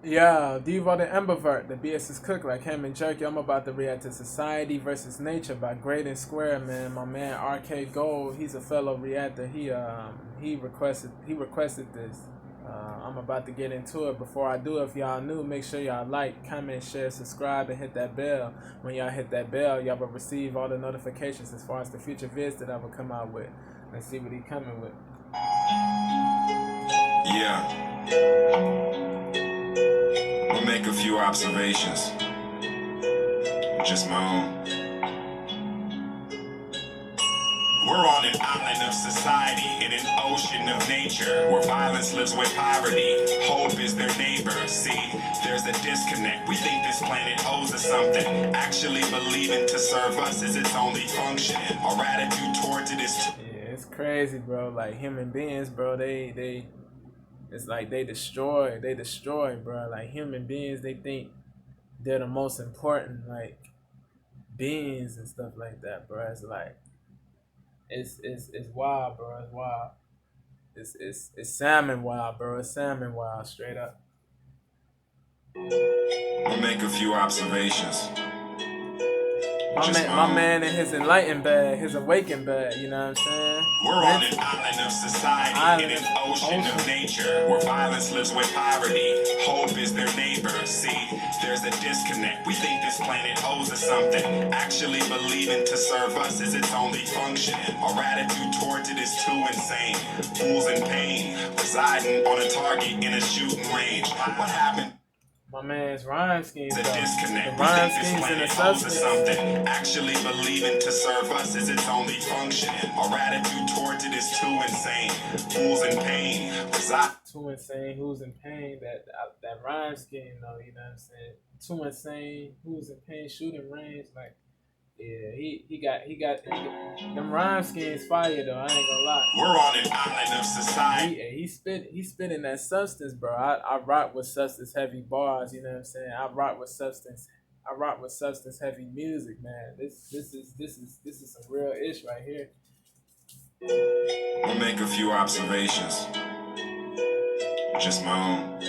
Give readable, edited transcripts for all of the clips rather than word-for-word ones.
Yeah, Devo the Embervert, the BS is cooked like ham and jerky. I'm about to react to Society versus Nature by Greydon Square, man. My man RK Gold, he's a fellow reactor. He requested this. I'm about to get into it. Before I do, if y'all new, make sure y'all like, comment, share, subscribe, and hit that bell. When y'all hit that bell, y'all will receive all the notifications as far as the future vids that I will come out with. Let's see what he coming with. Yeah. I'll make a few observations. Just my own. We're on an island of society in an ocean of nature where violence lives with poverty. Hope is their neighbor. See, there's a disconnect. We think this planet owes us something. Actually believing to serve us is its only function. Our attitude towards it is Yeah, it's crazy, bro. Like human beings, bro, it's like they destroy, bro. Like human beings, they think they're the most important, like beings and stuff like that, bro. It's like it's wild, bro. It's wild. It's salmon wild, bro. It's salmon wild, straight up. I'll make a few observations. My man in his enlightened bag, his awakened bag, you know what I'm saying? We're on an island of society in an ocean of nature where violence lives with poverty. Hope is their neighbor. See, there's a disconnect. We think this planet owes us something. Actually believing to serve us is its only function. Our attitude towards it is too insane. Fools in pain, residing on a target in a shooting range. What happened? My man's rhyme schemes, The though. disconnect. The rhyme schemes and the substance. Something. Actually believing to serve us is its only function. Our attitude towards it is too insane. Fools in pain. Too insane. Who's in pain? That rhyme scheme, though. You know what I'm saying? Too insane. Who's in pain? Shooting range. Like, yeah, he got them rhyme schemes fire though. I ain't gonna lie. We're on an island of society. He spitting that substance, bro. I rock with substance heavy bars. You know what I'm saying? I rock with substance heavy music, man. This is some real ish right here. I'll make a few observations. Just my own.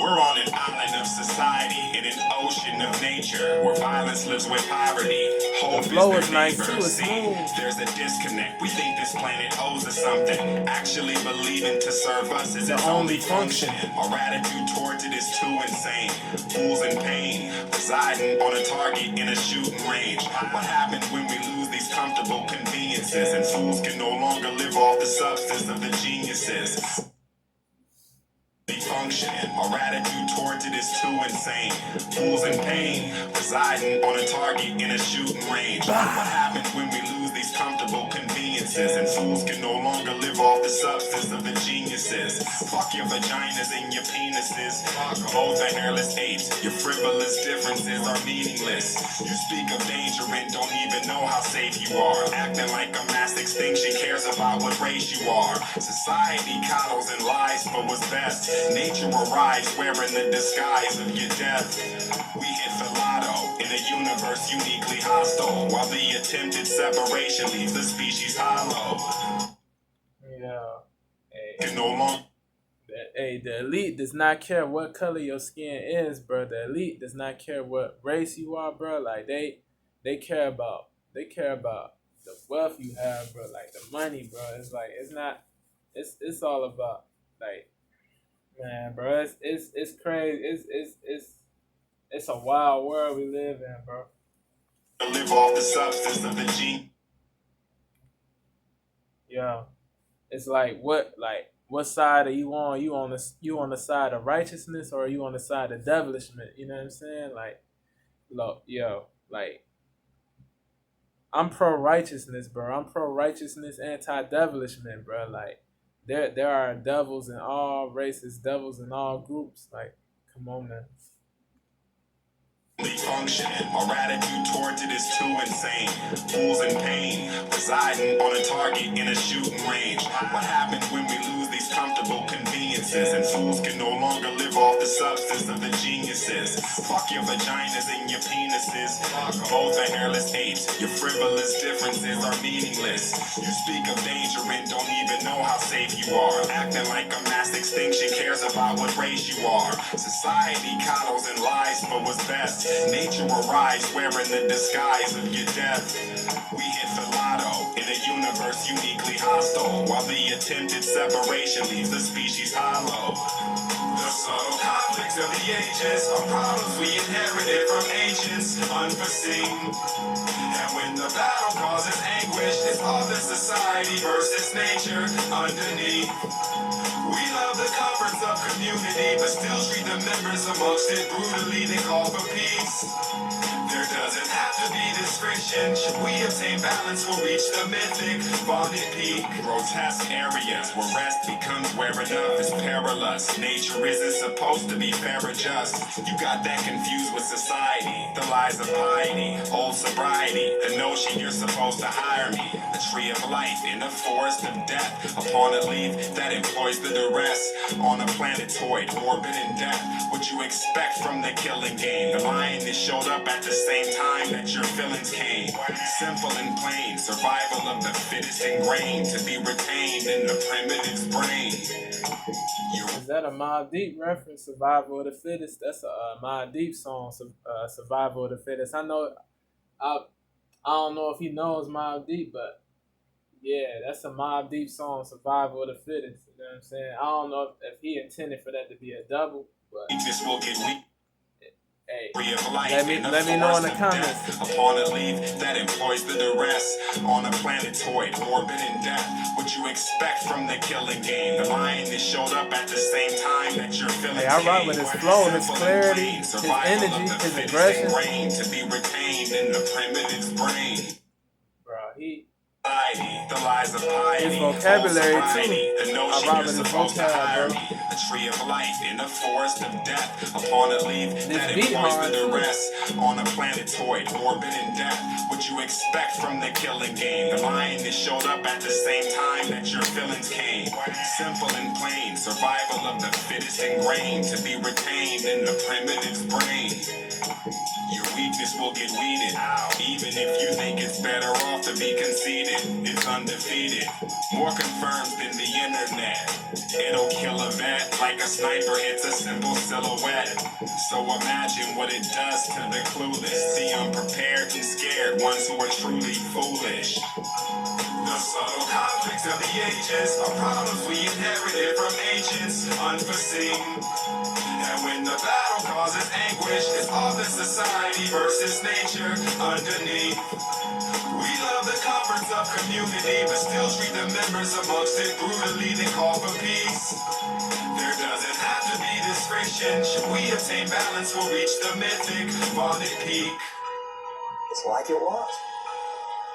We're on an island of society in an ocean of nature where violence lives with poverty. Hope The flow is is their nice neighbor. too. It's See, smooth. there's a disconnect. We think this planet owes us something. Actually believing to serve us is its only function. Our attitude towards it is too insane. Fools in pain, residing on a target in a shooting range. What happens when we lose these comfortable conveniences and fools can no longer live off the substance of the geniuses? Function. Our attitude towards it is too insane. Fools in pain, residing on a target in a shooting range. What happens when we lose these comfortable conveniences and fools can no longer live off the substance of the geniuses? Fuck your vaginas and your penises. Both are hairless apes. Your frivolous differences are meaningless. You speak of danger and don't even know how safe you are. Acting like a mass extinction cares about what race you are. Society coddles and lies for what's best. Nature arrives wearing the disguise of your death. We hit the lotto in a universe uniquely hostile, while the attempted separation leaves the species hollow. Yeah. Can no longer. Hey, the elite does not care what color your skin is, bro. The elite does not care what race you are, bro. Like they care about the wealth you have, bro. Like the money, bro. It's like it's all about like. Man, bro, it's crazy. It's a wild world we live in, bro. Live off the substance of the gene. Yeah, it's like what side are you on? You on the side of righteousness or are you on the side of devilishment? You know what I'm saying? Like, look, yo, like I'm pro righteousness, bro. I'm pro righteousness, anti devilishment, bro. Like. There are devils in all races, devils in all groups. Like, come on, man. Function. Our attitude towards it is too insane. Fools in pain, residing on a target in a shooting range. What happens when we lose these comfortable conveniences? conveniences, and fools can no longer live off the substance of the geniuses. Fuck your vaginas and your penises. Both are hairless apes. Your frivolous differences are meaningless. You speak of danger and don't even know how safe you are. Acting like a mass extinction cares about what race you are. Society coddles and lies for what's best. Nature arrives wearing the disguise of your death. We hit the lotto in a universe uniquely hostile, while the attempted separation leaves the species hollow. The subtle conflicts of the ages are problems we inherited from ancients, unforeseen. And when the battle causes anguish, it's all the society versus nature underneath. We love the comforts of community, but still treat the members amongst it brutally. They call for peace. There doesn't have to be this friction. Should we obtain balance, we'll reach the mythic bonded peak. Grotesque areas where rest becomes where enough is perilous. Nature isn't supposed to be fair or just. You got that confused with society, the lies of piety, old sobriety, the notion you're supposed to hire me. A tree of life in a forest of death, upon a leaf that employs the duress. On a planetoid, orbit in death. What you expect from the killing game? The lion that showed up at the same time that your feelings came. Simple and plain, survival of the fittest ingrained to be retained in the primitive's brain. Is that a Mobb Deep reference? Survival of the fittest. That's a Mobb Deep song. Survival of the fittest. I know. I don't know if he knows Mobb Deep, but yeah, that's a Mobb Deep song. Survival of the fittest. You know what I'm saying? I don't know if he intended for that to be a double, but This will get weak. hey, let me know in the comments. Upon a leaf that employs the duress. On a planetoid, orbit in death. What you expect from the killing game? The lion that showed up at the same time that your feelings Hey, I rock with his flow, his clarity, his energy, his aggression. To be retained in the primitive's brain. Bro, The lies of piety, his vocabulary too. the I notion rock you're with his supposed to hire vocab, me. bro. A tree of life in a forest of death. Upon a leaf that beat employs hard, the too. duress. On a planetoid, orbit in death. What you expect from the killing game? The lion that showed up at the same time that your feelings came. Simple and plain, survival of the fittest ingrained to be retained in the primitive's brain. Your weakness will get weeded out. Even if you think it's better off to be conceited, it's undefeated. More confirmed than the internet. It'll kill a vet like a sniper hits a simple silhouette. So imagine what it does to the clueless, the unprepared and scared ones who are truly foolish. The subtle conflicts of the ages are problems we inherited from ancients, unforeseen. And when the battle causes anguish, it's all the society versus nature underneath. We love the comforts of community, but still treat the members amongst it brutally. They call for peace. There doesn't have to be this friction. Should we obtain balance, we'll reach the mythic bonded peak. It's like it was.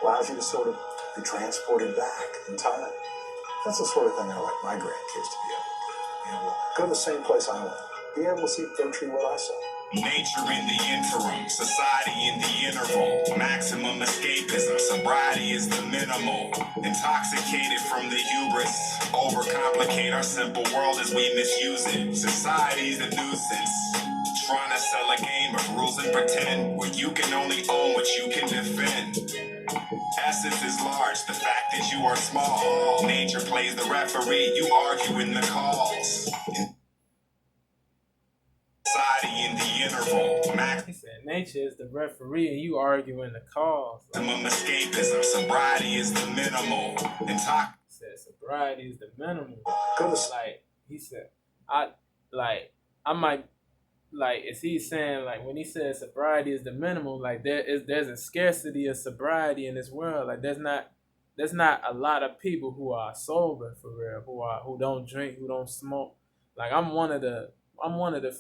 Allows you to sort of be transported back in time. That's the sort of thing I like my grandkids to be able to do. Be able to go to the same place I went. Be able to see virtually what I saw. Nature in the interim, society in the interval. Maximum escapism, sobriety is the minimal. Intoxicated from the hubris, overcomplicate our simple world as we misuse it. Society's a nuisance, trying to sell a game of rules and pretend, where you can only own what you can defend. Essence is large, the fact that you are small. Nature plays the referee, you argue in the calls. Society in the interval. He said nature is the referee and you arguing the cause. Maximum escapism, sobriety is the minimal. He said sobriety is the minimal. Like he said, I might like, is he saying, like, when he says sobriety is the minimal, like there's a scarcity of sobriety in this world. Like there's not a lot of people who are sober for real, who don't drink, who don't smoke. Like I'm one of the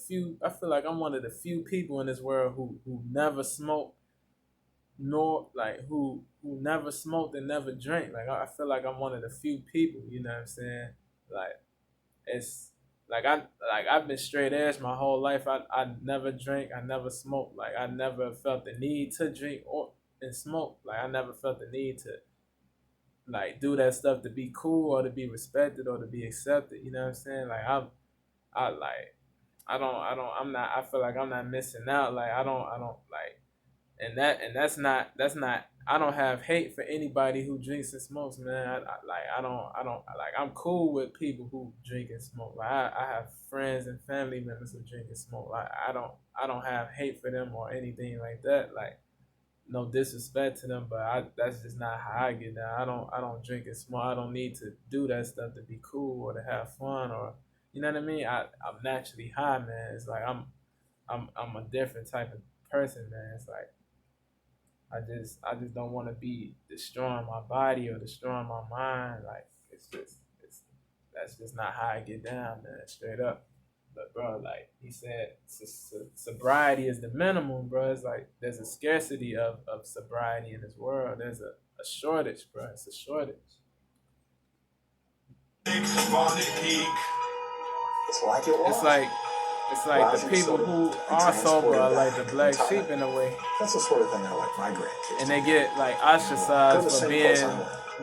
few. I feel like I'm one of the few people in this world who never smoked, nor like who never smoked and never drank. Like I feel like I'm one of the few people. You know what I'm saying? Like it's like I've been straight edge my whole life. I never drank. I never smoked. Like I never felt the need to drink and smoke. Like I never felt the need like do that stuff to be cool or to be respected or to be accepted. You know what I'm saying? Like I like I'm not. I feel like I'm not missing out. Like I don't like, that's not. I don't have hate for anybody who drinks and smokes, man. I don't like. I'm cool with people who drink and smoke. Like I have friends and family members who drink and smoke. Like I don't have hate for them or anything like that. Like no disrespect to them, but that's just not how I get down. I don't drink and smoke. I don't need to do that stuff to be cool or to have fun or you know what I mean. I'm naturally high, man. It's like I'm a different type of person, man. It's like I just don't want to be destroying my body or destroying my mind. Like it's that's just not how I get down, man. Straight up. But bro, like he said, sobriety is the minimum, bro. It's like there's a scarcity of sobriety in this world. There's a shortage, bro. It's a shortage. It's like it was. It's like the people who are sober are like the black sheep in a way. That's the sort of thing I like my grandkids. And they get like ostracized for being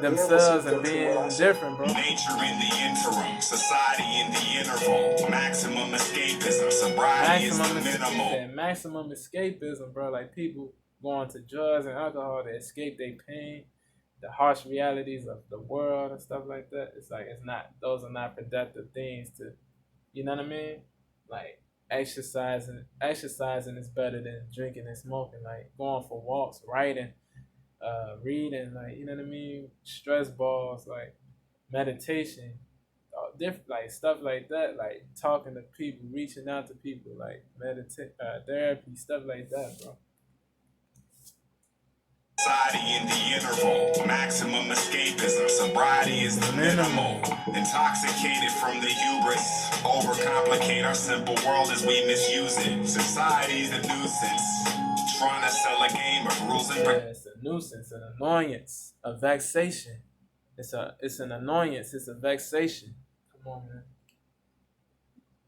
themselves and being different, bro. Nature in the interim, society in the interval, maximum escapism, sobriety is the minimal. Maximum escapism, bro. Like people going to drugs and alcohol to escape their pain, the harsh realities of the world and stuff like that. It's like those are not productive things to, you know what I mean? Like exercising is better than drinking and smoking. Like going for walks, writing, reading, like you know what I mean? Stress balls, like meditation, different like stuff like that, like talking to people, reaching out to people, like therapy, stuff like that, bro. Society in the interval, maximum escapism, sobriety is the minimal. Intoxicated from the hubris, overcomplicate our simple world as we misuse it. Society's a nuisance, trying to sell a game of rules and it's a nuisance, an annoyance, a vexation. It's an annoyance, it's a vexation. Come on, man.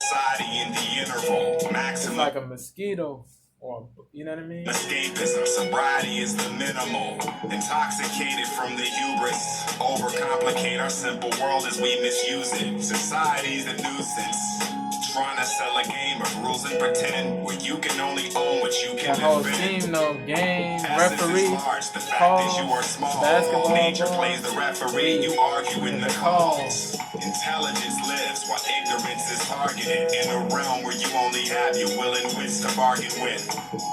Society in the interval, maximum. It's like a mosquito. Or, you know what I mean? Escapism, sobriety is the minimal. Intoxicated from the hubris, overcomplicate our simple world as we misuse it. Society's a nuisance, trying to sell a game of rules and pretend where you can only own what you can defend. The whole defend. team, no game, Essence referee, is large, the fact call, is you are small. basketball, Nature ball, plays the referee, you argue in the calls. Intelligence lives while ignorance is targeted in a realm where you only have your will and wits to bargain with.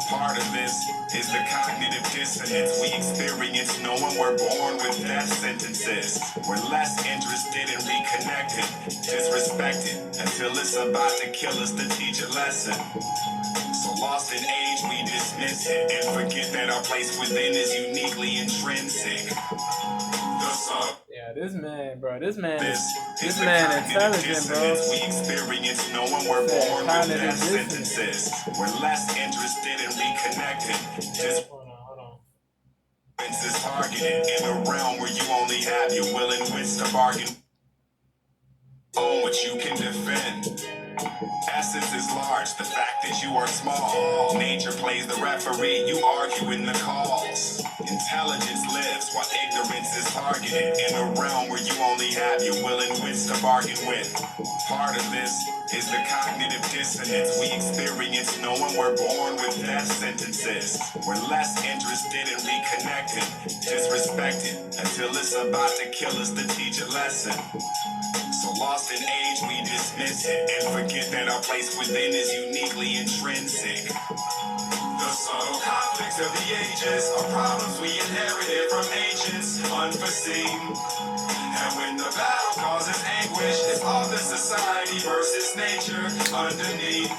Part of this is the cognitive dissonance we experience knowing we're born with death sentences. We're less interested in reconnecting, disrespected until it's about to kill us to teach a lesson. So lost in age, we dismiss it and forget that our place within is uniquely intrinsic. Yeah, this man, bro. This man This man intelligent, bro. We experience knowing we're born with death sentences. We're less interested in reconnecting. Hold on. Is targeted in a realm where you only have your will and wits to bargain. Own what you can defend. Essence is large, the fact that you are small. Nature plays the referee, you argue in the calls. Intelligence lives while ignorance is targeted in a realm where you only have your will and wits to bargain with. Part of this is the cognitive dissonance we experience knowing we're born with death sentences. We're less interested in reconnecting, disrespected until it's about to kill us to teach a lesson. So lost in age, we dismiss it and forget that our place within is uniquely intrinsic. The subtle conflicts of the ages are problems we inherited from ancients, unforeseen. And when the battle causes anguish, it's often society versus nature underneath.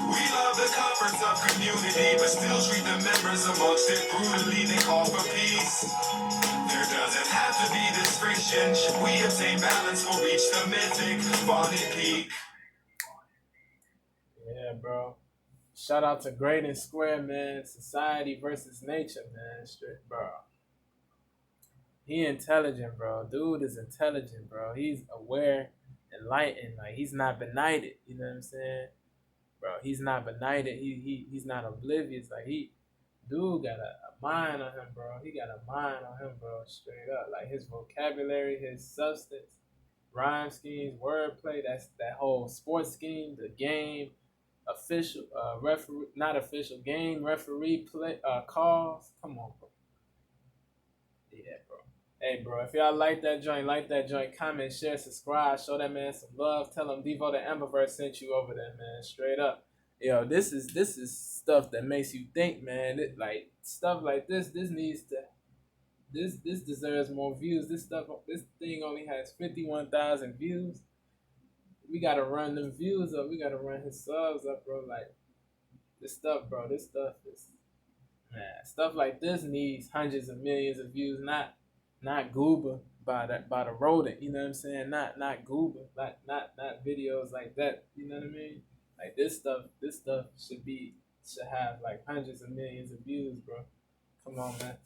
We love the comforts of community, but still treat the members amongst it brutally. They call for peace. There doesn't have to be this friction. Should we obtain balance, we'll reach the mythic bonded peak. Yeah, bro. Shout out to Greydon Square, man. Society versus nature, man. Straight, bro. He intelligent, bro. Dude is intelligent, bro. He's aware, enlightened. Like he's not benighted. You know what I'm saying, bro? He's not benighted. He's not oblivious. Like Dude got a mind on him, bro. He got a mind on him, bro. Straight up, like his vocabulary, his substance, rhyme schemes, wordplay. That's that whole sports scheme, the game, official, referee, not official game, referee play, calls. Come on, bro. Yeah, bro. Hey, bro, if y'all like that joint, comment, share, subscribe, show that man some love. Tell him Devo the Amberverse sent you over there, man. Straight up. Yo, this is stuff that makes you think, man. Like stuff like this needs to this deserves more views. This thing only has 51,000 views. We gotta run them views up. We gotta run his subs up, bro. Like this stuff, bro. This stuff is Man, stuff like this needs hundreds of millions of views, not Gooba by the rodent, you know what I'm saying? Not Gooba, not videos like that, you know what I mean? Like this stuff should have like hundreds of millions of views, bro. Come on, man.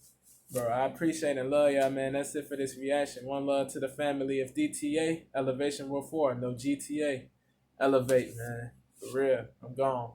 Bro, I appreciate and love y'all, man. That's it for this reaction. One love to the family of DTA, Elevation World 4, no GTA. Elevate, man. For real. I'm gone.